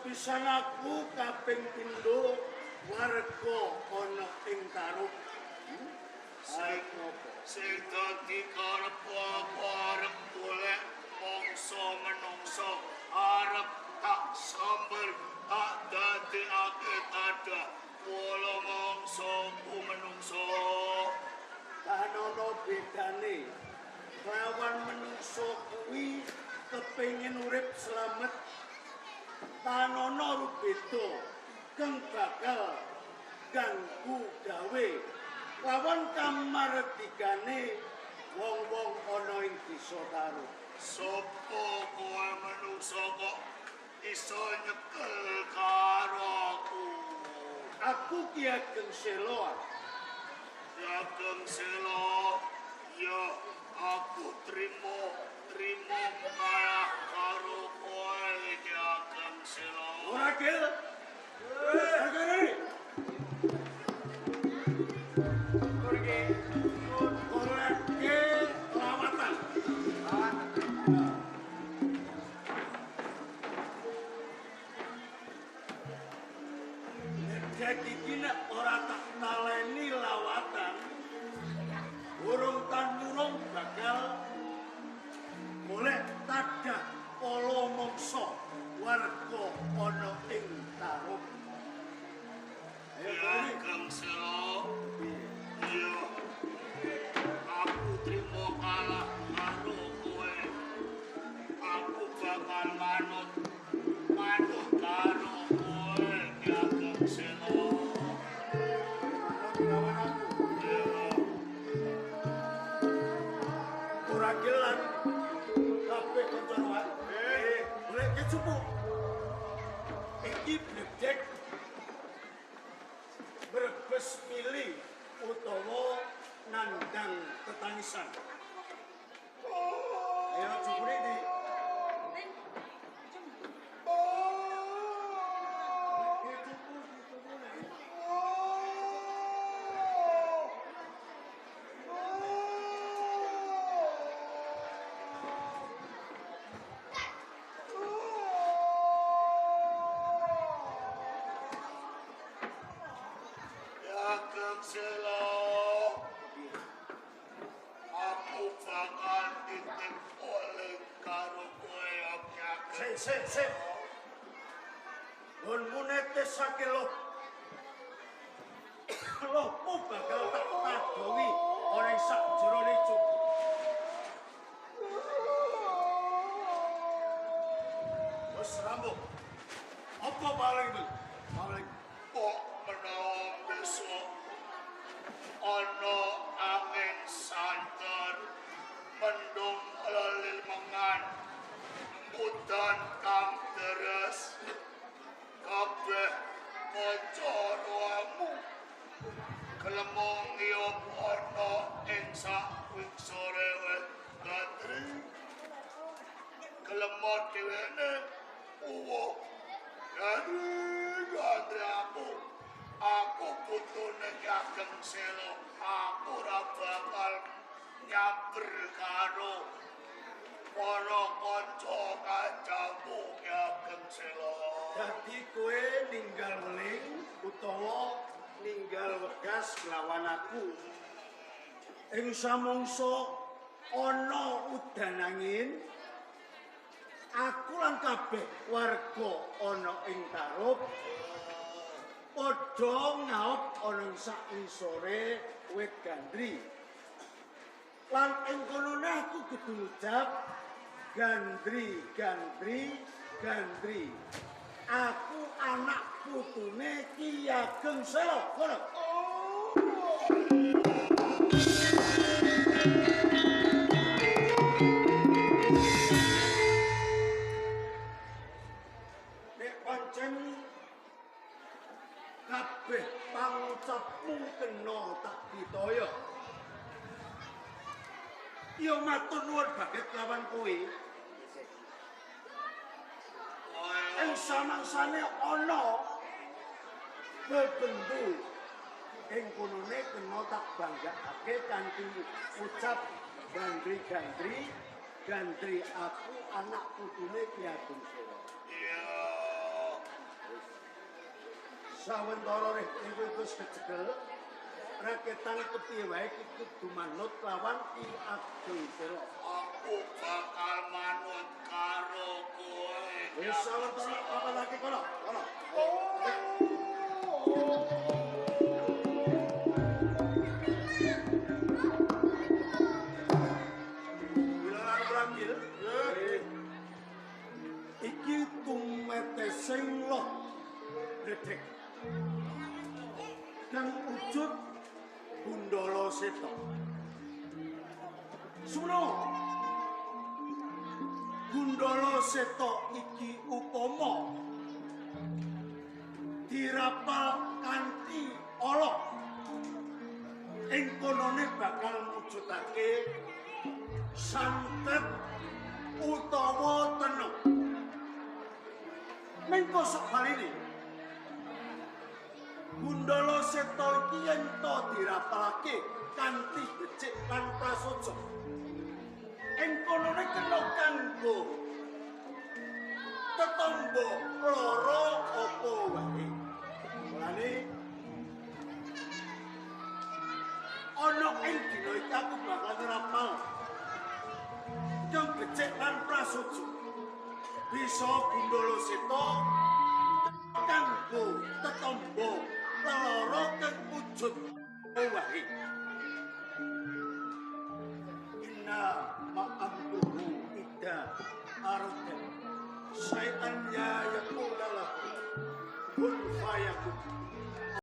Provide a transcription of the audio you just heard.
pisan aku kaping pindho warga ana ing Tarub. Sing dadi karep arep golek mangsa menungso arep tak samber tak dadekake ada pola mangsa ku menungso. Kanono bedane lawan menungso kuwi kepengin urip slamet. Kanono rubeda kang bakal ganggu gawe lawan kamardikane wong-wong ana ing desa Tarub. Sopo kowe menungso kok iso nyekel karo aku? Aku Ki Ageng Sela. Ageng Sela, ya aku trimo kalah karo kowe Ki Ageng Sela. Ora gel. Hargane. Pergi. Koleke lawatan. Jadi kini ora tak taleni lawatan. Urung tanurung bakal boleh tadah polo mongso warga ana ing Tarub. Ageng Sela, iya aku trimo kalah karo kowe. Aku bakal manut karo kowe Ki Ageng Sela. Ora gelan kabeh kanca-kanca. Boleh kecupuk. Iki bledek berbes milih utawa nandang tetangisan. Ayo cupure di. Ageng Sela, aku bakal titip oleh karo kowe Ageng. Sik. Gonmu netes sakelo. Lohmu bakal tak tadowi ana ing sakjerone cup. Wes rambut. Apa paling itu? Paling Kok menawa besok ana angin santer mendung lalil mangan udan kang deres kabeh kanca roamu kelemong ngiyop ana ing sawisore wit gandri kelemot dhewene uwo gandri aku putune Ki Ageng Sela. Aku ora bakal nyamber karo para kanca-kancamu Ki Ageng Sela. dadi kowe ninggal weling utawa ninggal wegas lawan aku. Ing samangsa ana udan angin, aku lan kabeh warga ana ing Tarub padha ngaop ana ing sakisore wit gandri. Lan ing kono aku kudu ngucap gandri. Aku anak putune Ki Ageng Sela. Ngono. Nek pancen kabeh pangucapmu kena tak ditaya. Ya matur nuwun banget lawan kowe. Ing samangsane ana bebendu ing konone kena tak banggakake kanthi ucap gandri aku anak putune Ki Ageng Sela. Iya, Sawentara iku wis kecekel. Raketan kepiye wae iki kudu manut lawan Ki Ageng Sela. Aku bakal manut karo kowe. Wis sawetara apa lagi kono? Kono. Wilaran Bramil. Iki tumete sing loh. Dedek. Kang wujud Gundala Seta. Suno. Gundala Seta iki upama dirapal kanthi ala. Ing konone bakal mujudake santet utawa tenung. Mengko sakbaline Gundala Seta iki yen to dirapalake kanthi becik lan prasaja. Ing konone kena kanggo tetamba lara apa wae. Mulane ana ing dina iki aku bakal ngrapal kang becik lan prasaja. Bisa Gundala Seta kanggo tetamba lara kang wujud wae. Inna ma'amruhu ida arada syai'an ya yaqula lahu kun fayakun.